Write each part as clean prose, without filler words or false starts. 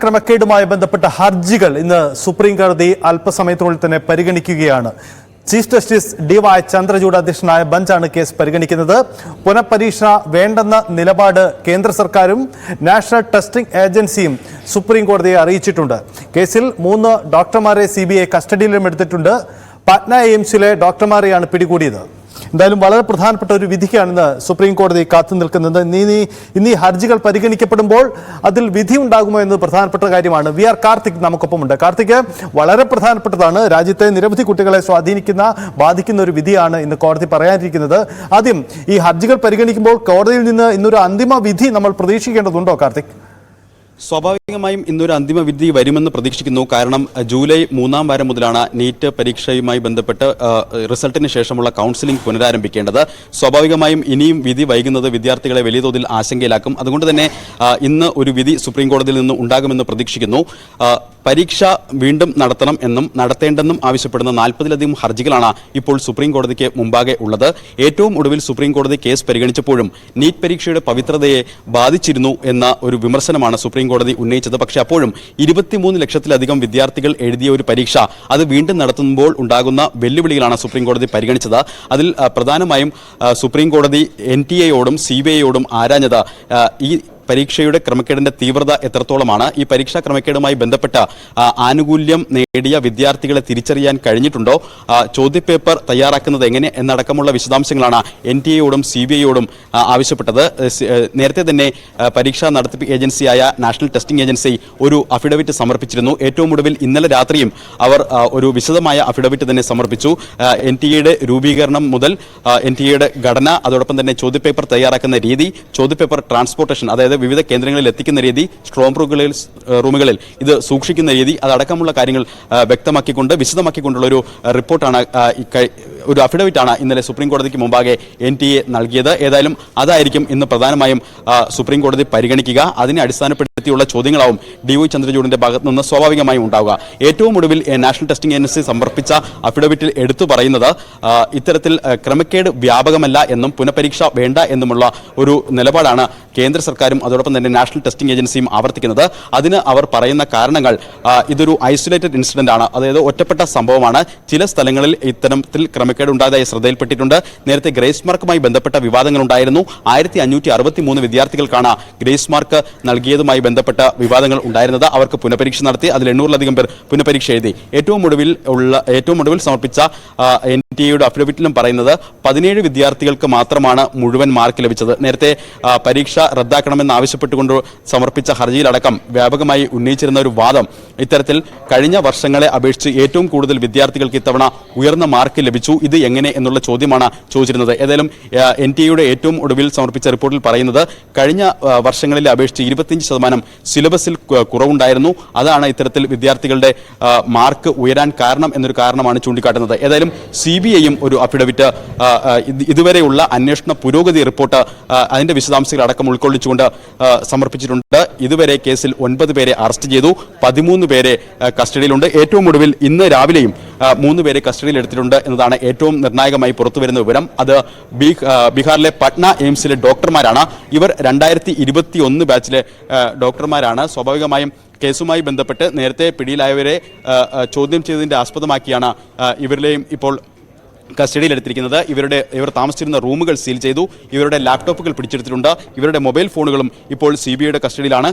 ക്രമക്കേടുമായി ബന്ധപ്പെട്ട ഹർജികൾ ഇന്ന് സുപ്രീം കോടതി അല്പസമയത്തിനുള്ളിൽ തന്നെ പരിഗണിക്കുകയാണ്. ചീഫ് ജസ്റ്റിസ് DY ചന്ദ്രചൂഡ് അധ്യക്ഷനായ ബെഞ്ചാണ് കേസ് പരിഗണിക്കുന്നത്. പുനഃപരീക്ഷ വേണ്ടെന്ന നിലപാട് കേന്ദ്ര സർക്കാരും നാഷണൽ ടെസ്റ്റിംഗ് ഏജൻസിയും സുപ്രീം കോടതിയെ അറിയിച്ചിട്ടുണ്ട്. കേസിൽ 3 ഡോക്ടർമാരെ CBI കസ്റ്റഡിയിലും എടുത്തിട്ടുണ്ട്. പാറ്റ്ന എയിംസിലെ ഡോക്ടർമാരെയാണ് പിടികൂടിയത്. എന്തായാലും വളരെ പ്രധാനപ്പെട്ട ഒരു വിധിക്കാണ് ഇന്ന് സുപ്രീം കോടതി കാത്തു നിൽക്കുന്നത്. ഇനി ഹർജികൾ പരിഗണിക്കപ്പെടുമ്പോൾ അതിൽ വിധി ഉണ്ടാകുമോ എന്ന് പ്രധാനപ്പെട്ട കാര്യമാണ്. VR കാർത്തിക് നമുക്കൊപ്പമുണ്ട്. കാർത്തിക്, വളരെ പ്രധാനപ്പെട്ടതാണ്. രാജ്യത്തെ നിരവധി കുട്ടികളെ ബാധിക്കുന്ന ഒരു വിധിയാണ് ഇന്ന് കോടതി പറയാനിരിക്കുന്നത്. ആദ്യം ഈ ഹർജികൾ പരിഗണിക്കുമ്പോൾ കോടതിയിൽ നിന്ന് ഇന്നൊരു അന്തിമ വിധി നമ്മൾ പ്രതീക്ഷിക്കേണ്ടതുണ്ടോ കാർത്തിക്? സ്വാഭാവികമായും ഇന്നൊരു അന്തിമ വിധി വരുമെന്ന് പ്രതീക്ഷിക്കുന്നു. കാരണം ജൂലൈ 3-ാം വാരം മുതലാണ് നീറ്റ് പരീക്ഷയുമായി ബന്ധപ്പെട്ട് റിസൾട്ടിന് ശേഷമുള്ള കൗൺസിലിംഗ് പുനരാരംഭിക്കേണ്ടത്. സ്വാഭാവികമായും ഇനിയും വിധി വൈകുന്നത് വിദ്യാർത്ഥികളെ വലിയ തോതിൽ ആശങ്കയിലാക്കും. അതുകൊണ്ട് തന്നെ ഇന്ന് ഒരു വിധി സുപ്രീം കോടതിയിൽ നിന്ന് ഉണ്ടാകുമെന്ന് പ്രതീക്ഷിക്കുന്നു. പരീക്ഷ വീണ്ടും നടത്തണം എന്നും നടത്തേണ്ടെന്നും ആവശ്യപ്പെടുന്ന 40-ലധികം ഹർജികളാണ് ഇപ്പോൾ സുപ്രീം കോടതിക്ക് മുമ്പാകെ ഉള്ളത്. ഏറ്റവും ഒടുവിൽ സുപ്രീം കോടതി കേസ് പരിഗണിച്ചപ്പോഴും നീറ്റ് പരീക്ഷയുടെ പവിത്രതയെ ബാധിച്ചിരുന്നു എന്ന ഒരു വിമർശനമാണ് സുപ്രീം കോടതി ഉന്നയിച്ചത്. പക്ഷേ അപ്പോഴും 23 ലക്ഷത്തിലധികം വിദ്യാർത്ഥികൾ എഴുതിയ ഒരു പരീക്ഷ അത് വീണ്ടും നടത്തുമ്പോൾ ഉണ്ടാകുന്ന വെല്ലുവിളികളാണ് സുപ്രീം കോടതി പരിഗണിച്ചത്. അതിൽ പ്രധാനമായും സുപ്രീം കോടതി NTA-യോടും CBI-യോടും ആരാഞ്ഞത് ഈ പരീക്ഷയുടെ ക്രമക്കേടിന്റെ തീവ്രത എത്രത്തോളമാണ്, ഈ പരീക്ഷാ ക്രമക്കേടുമായി ബന്ധപ്പെട്ട ആനുകൂല്യം നേടിയ വിദ്യാർത്ഥികളെ തിരിച്ചറിയാൻ കഴിഞ്ഞിട്ടുണ്ടോ, ചോദ്യപേപ്പർ തയ്യാറാക്കുന്നത് എങ്ങനെ എന്നടക്കമുള്ള വിശദാംശങ്ങളാണ് NTA-യോടും CBI-യോടും ആവശ്യപ്പെട്ടത്. നേരത്തെ തന്നെ പരീക്ഷാ നടത്തിപ്പ് ഏജൻസിയായ നാഷണൽ ടെസ്റ്റിംഗ് ഏജൻസി ഒരു അഫിഡവിറ്റ് സമർപ്പിച്ചിരുന്നു. ഏറ്റവും ഒടുവിൽ ഇന്നലെ രാത്രിയും അവർ ഒരു വിശദമായ അഫിഡവിറ്റ് തന്നെ സമർപ്പിച്ചു. NTA-യുടെ രൂപീകരണം മുതൽ NTA-യുടെ ഘടന, അതോടൊപ്പം തന്നെ ചോദ്യപേപ്പർ തയ്യാറാക്കുന്ന രീതി, ചോദ്യപേപ്പർ ട്രാൻസ്പോർട്ടേഷൻ, അതായത് വിവിധ കേന്ദ്രങ്ങളിൽ എത്തിക്കുന്ന രീതി, സ്ട്രോങ് റൂമുകളിൽ ഇത് സൂക്ഷിക്കുന്ന രീതി, അതടക്കമുള്ള കാര്യങ്ങൾ വിശദമാക്കിക്കൊണ്ടുള്ള ഒരു റിപ്പോർട്ടാണ്, ഒരു അഫിഡവിറ്റാണ് ഇന്നലെ സുപ്രീം കോടതിക്ക് മുമ്പാകെ NTA നൽകിയത്. ഏതായാലും അതായിരിക്കും ഇന്ന് പ്രധാനമായും സുപ്രീം കോടതി പരിഗണിക്കുക. അതിനെ അടിസ്ഥാനപ്പെടുത്തിയുള്ള ചോദ്യങ്ങളാവും DY ചന്ദ്രചൂഡിന്റെ ഭാഗത്ത് നിന്ന് സ്വാഭാവികമായും ഉണ്ടാവുക. ഏറ്റവും ഒടുവിൽ നാഷണൽ ടെസ്റ്റിംഗ് ഏജൻസി സമർപ്പിച്ച അഫിഡവിറ്റിൽ എടുത്തു പറയുന്നത് ഇത്തരത്തിൽ ക്രമക്കേട് വ്യാപകമല്ല എന്നും പുനഃപരീക്ഷ വേണ്ട എന്നുമുള്ള ഒരു നിലപാടാണ് കേന്ദ്ര സർക്കാരും അതോടൊപ്പം തന്നെ നാഷണൽ ടെസ്റ്റിംഗ് ഏജൻസിയും ആവർത്തിക്കുന്നത്. അതിന് അവർ പറയുന്ന കാരണങ്ങൾ ഇതൊരു ഐസൊലേറ്റഡ് ഇൻസിഡന്റ് ആണ്, അതായത് ഒറ്റപ്പെട്ട സംഭവമാണ്. ചില സ്ഥലങ്ങളിൽ ഇത്തരത്തിൽ ക്രമക്കേട് ഉണ്ടായതായി ശ്രദ്ധയിൽപ്പെട്ടിട്ടുണ്ട്. നേരത്തെ ഗ്രേസ് മാർക്കുമായി ബന്ധപ്പെട്ട വിവാദങ്ങൾ ഉണ്ടായിരുന്നു. 1563 വിദ്യാർത്ഥികൾക്കാണ് ഗ്രേസ് മാർക്ക് നൽകിയതുമായി ബന്ധപ്പെട്ട വിവാദങ്ങൾ ഉണ്ടായിരുന്നത്. അവർക്ക് പുനഃപരീക്ഷ നടത്തി. അതിൽ 800-ലധികം പേർ പുനഃപരീക്ഷ എഴുതി. ഏറ്റവും ഒടുവിൽ സമർപ്പിച്ച NTA-യുടെ അഫിഡവിറ്റിലും പറയുന്നത് 17 വിദ്യാർത്ഥികൾക്ക് മാത്രമാണ് മുഴുവൻ മാർക്ക് ലഭിച്ചത്. നേരത്തെ പരീക്ഷ റദ്ദാക്കണമെന്ന് ആവശ്യപ്പെട്ടുകൊണ്ട് സമർപ്പിച്ച ഹർജിയിലടക്കം വ്യാപകമായി ഉന്നയിച്ചിരുന്ന ഒരു വാദം ഇത്തരത്തിൽ കഴിഞ്ഞ വർഷങ്ങളെ അപേക്ഷിച്ച് ഏറ്റവും കൂടുതൽ വിദ്യാർത്ഥികൾക്ക് ഇത്തവണ ഉയർന്ന മാർക്ക് ലഭിച്ചു, ഇത് എങ്ങനെ എന്നുള്ള ചോദ്യമാണ് ചോദിച്ചിരുന്നത്. ഏതായാലും NTA-യുടെ ഏറ്റവും ഒടുവിൽ സമർപ്പിച്ച റിപ്പോർട്ടിൽ പറയുന്നത് കഴിഞ്ഞ വർഷങ്ങളിലെ അപേക്ഷിച്ച് 25% സിലബസിൽ കുറവുണ്ടായിരുന്നു. അതാണ് ഇത്തരത്തിൽ വിദ്യാർത്ഥികളുടെ മാർക്ക് ഉയരാൻ കാരണം എന്നൊരു കാരണമാണ് ചൂണ്ടിക്കാട്ടുന്നത്. ഏതായാലും CBI-യും ഒരു അഫിഡവിറ്റ്, ഇതുവരെയുള്ള അന്വേഷണ പുരോഗതി റിപ്പോർട്ട്, അതിന്റെ വിശദാംശങ്ങൾ അടക്കം ഉൾക്കൊള്ളിച്ചുകൊണ്ട് സമർപ്പിച്ചിട്ടുണ്ട്. ഇതുവരെ കേസിൽ 9 പേരെ അറസ്റ്റ് ചെയ്തു, 13 പേരെ കസ്റ്റഡിയിലുണ്ട്. ഏറ്റവും ഒടുവിൽ ഇന്ന് രാവിലെയും 3 പേരെ കസ്റ്റഡിയിൽ എടുത്തിട്ടുണ്ട് എന്നതാണ് ഏറ്റവും നിർണായകമായി പുറത്തുവരുന്ന വിവരം. അത് ബീഹാറിലെ പട്ന എയിംസിലെ ഡോക്ടർമാരാണ്. ഇവർ 2021 ബാച്ചിലെ ഡോക്ടർമാരാണ്. സ്വാഭാവികമായും കേസുമായി ബന്ധപ്പെട്ട് നേരത്തെ പിടിയിലായവരെ ചോദ്യം ചെയ്തതിന്റെ ആസ്പദമാക്കിയാണ് ഇവരിലെയും ഇപ്പോൾ കസ്റ്റഡിയിലെടുത്തിരിക്കുന്നത്. ഇവർ താമസിച്ചിരുന്ന റൂമുകൾ സീൽ ചെയ്തു. ഇവരുടെ ലാപ്ടോപ്പുകൾ പിടിച്ചെടുത്തിട്ടുണ്ട്. ഇവരുടെ മൊബൈൽ ഫോണുകളും ഇപ്പോൾ CBI-യുടെ കസ്റ്റഡിയിലാണ്.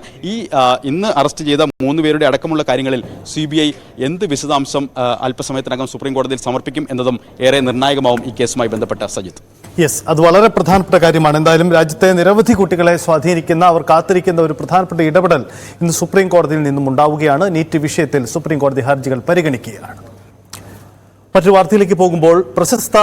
ഇന്ന് അറസ്റ്റ് ചെയ്ത 3 പേരുടെ അടക്കമുള്ള കാര്യങ്ങളിൽ CBI എന്ത് വിശദാംശം അല്പസമയത്തിനകം സുപ്രീം കോടതിയിൽ സമർപ്പിക്കും എന്നതും ഏറെ നിർണായകമാവും ഈ കേസുമായി ബന്ധപ്പെട്ട സജിത്ത്. യെസ്, അത് വളരെ പ്രധാനപ്പെട്ട കാര്യമാണ്. എന്തായാലും രാജ്യത്തെ നിരവധി കുട്ടികളെ സ്വാധീനിക്കുന്ന, അവർ കാത്തിരിക്കുന്ന ഒരു പ്രധാനപ്പെട്ട ഇടപെടൽ ഇന്ന് സുപ്രീം കോടതിയിൽ നിന്നും ഉണ്ടാവുകയാണ്. നീറ്റ് വിഷയത്തിൽ സുപ്രീം കോടതി ഹർജികൾ പരിഗണിക്കുകയാണ്. മറ്റൊരു വാർത്തയിലേക്ക് പോകുമ്പോൾ പ്രശസ്ത